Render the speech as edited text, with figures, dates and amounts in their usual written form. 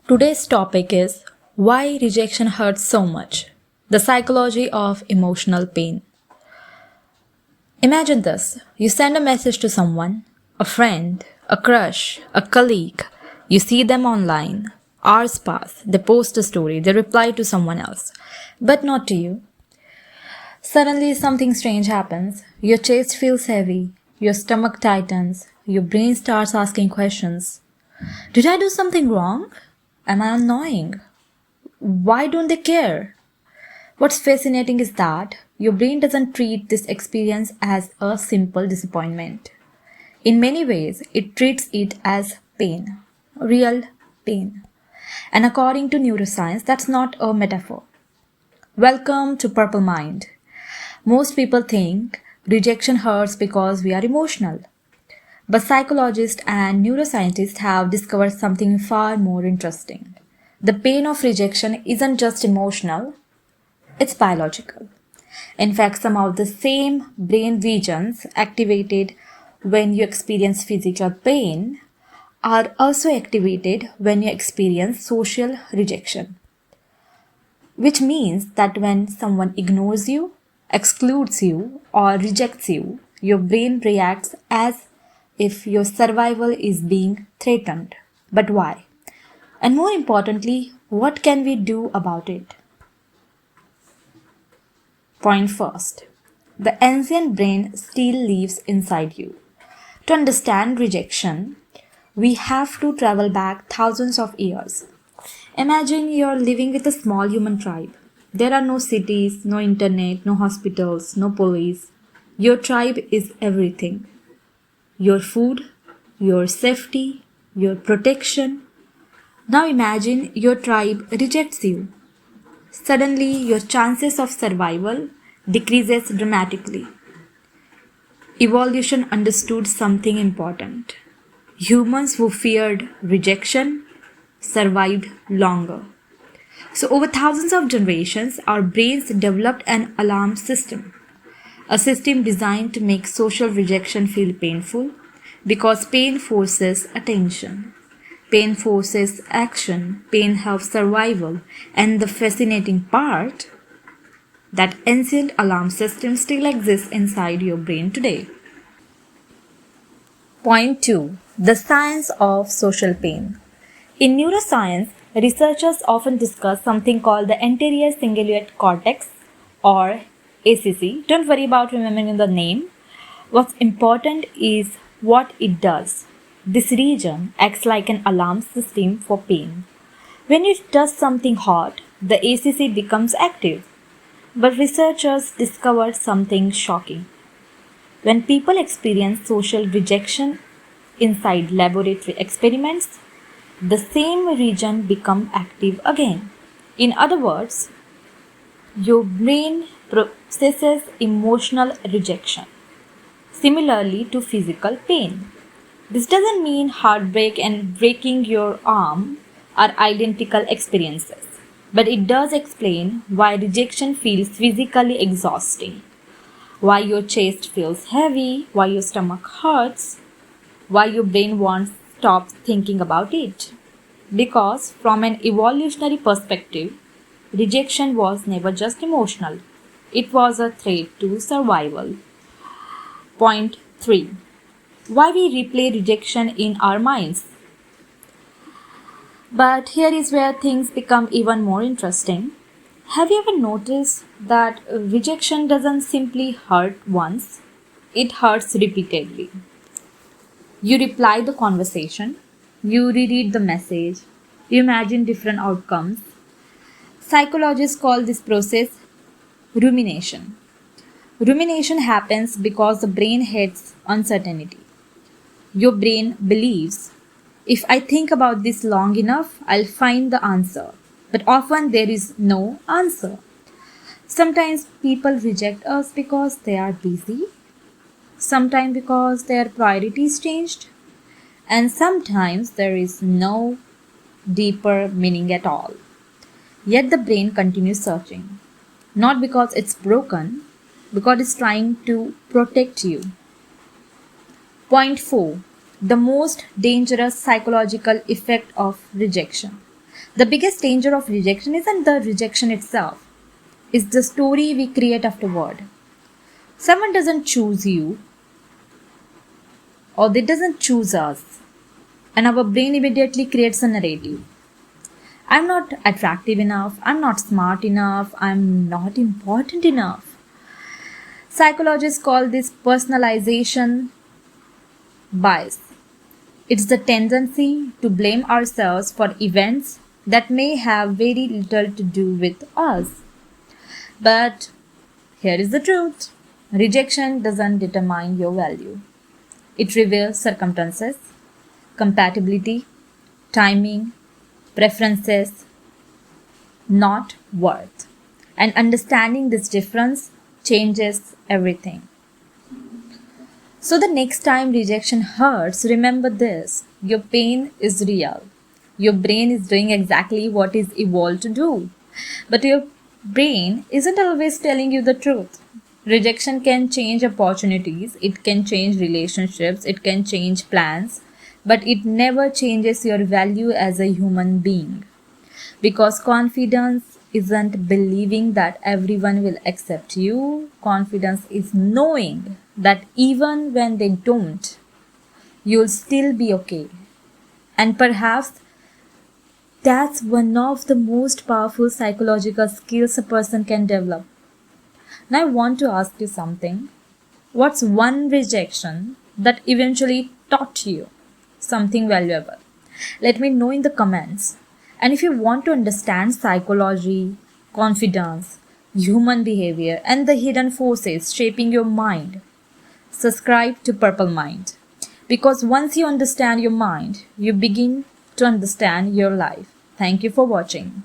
Today's topic is why rejection hurts so much. The psychology of emotional pain. Imagine this, you send a message to someone, a friend, a crush, a colleague. You see them online. Hours pass, they post a story, they reply to someone else, but not to you. Suddenly, something strange happens. Your chest feels heavy, your stomach tightens, your brain starts asking questions. Did I do something wrong? Am I annoying? Why don't they care? What's fascinating is that your brain doesn't treat this experience as a simple disappointment. In many ways, it treats it as pain, real pain. And according to neuroscience, that's not a metaphor. Welcome to Purple Mind. Most people think rejection hurts because we are emotional. But psychologists and neuroscientists have discovered something far more interesting. The pain of rejection isn't just emotional, it's biological. In fact, some of the same brain regions activated when you experience physical pain are also activated when you experience social rejection. Which means that when someone ignores you, excludes you, or rejects you, your brain reacts as if your survival is being threatened. But why? And more importantly, what can we do about it? Point first, the ancient brain still lives inside you. To understand rejection, we have to travel back thousands of years. Imagine you're living with a small human tribe. There are no cities, no internet, no hospitals, no police. Your tribe is everything. Your food, your safety, your protection. Now imagine your tribe rejects you. Suddenly, your chances of survival decreases dramatically. Evolution understood something important. Humans who feared rejection survived longer. So, over thousands of generations, our brains developed an alarm system, a system designed to make social rejection feel painful because pain forces attention. Pain forces action, pain helps survival, and the fascinating part that ancient alarm system still exists inside your brain today. Point 2, the science of social pain. In neuroscience, researchers often discuss something called the anterior cingulate cortex or ACC. Don't worry about remembering the name. What's important is what it does. This region acts like an alarm system for pain. When you touch something hot, the ACC becomes active. But researchers discovered something shocking. When people experience social rejection inside laboratory experiments, the same region become active again. In other words, your brain processes emotional rejection similarly to physical pain. This doesn't mean heartbreak and breaking your arm are identical experiences, but it does explain why rejection feels physically exhausting, why your chest feels heavy, why your stomach hurts, why your brain won't stop thinking about it. Because, from an evolutionary perspective, rejection was never just emotional, it was a threat to survival. Point 3, why we replay rejection in our minds. But here is where things become even more interesting. Have you ever noticed that rejection doesn't simply hurt once, it hurts repeatedly? You reply the conversation, you reread the message, you imagine different outcomes. Psychologists call this process rumination. Rumination happens because the brain hates uncertainty. Your brain believes, if I think about this long enough, I'll find the answer. But often there is no answer. Sometimes people reject us because they are busy, sometimes because their priorities changed, and sometimes there is no deeper meaning at all. Yet the brain continues searching, not because it's broken, because it's trying to protect you. Point 4, the most dangerous psychological effect of rejection. The biggest danger of rejection isn't the rejection itself, it's the story we create afterward. Someone doesn't choose you, or they doesn't choose us, and our brain immediately creates a narrative. I'm not attractive enough, I'm not smart enough, I'm not important enough. Psychologists call this personalization bias. It's the tendency to blame ourselves for events that may have very little to do with us. But here is the truth: rejection doesn't determine your value, it reveals circumstances, compatibility, timing, preferences, not worth. And understanding this difference changes everything. So, the next time rejection hurts, remember this: your pain is real. Your brain is doing exactly what is evolved to do. But your brain isn't always telling you the truth. Rejection can change opportunities, it can change relationships, it can change plans, but it never changes your value as a human being. Because confidence isn't believing that everyone will accept you, confidence is knowing that even when they don't, you'll still be okay. And perhaps that's one of the most powerful psychological skills a person can develop. Now, I want to ask you something. What's one rejection that eventually taught you something valuable? Let me know in the comments. And if you want to understand psychology, confidence, human behavior, and the hidden forces shaping your mind, subscribe to Purple Mind. Because once you understand your mind, you begin to understand your life. Thank you for watching.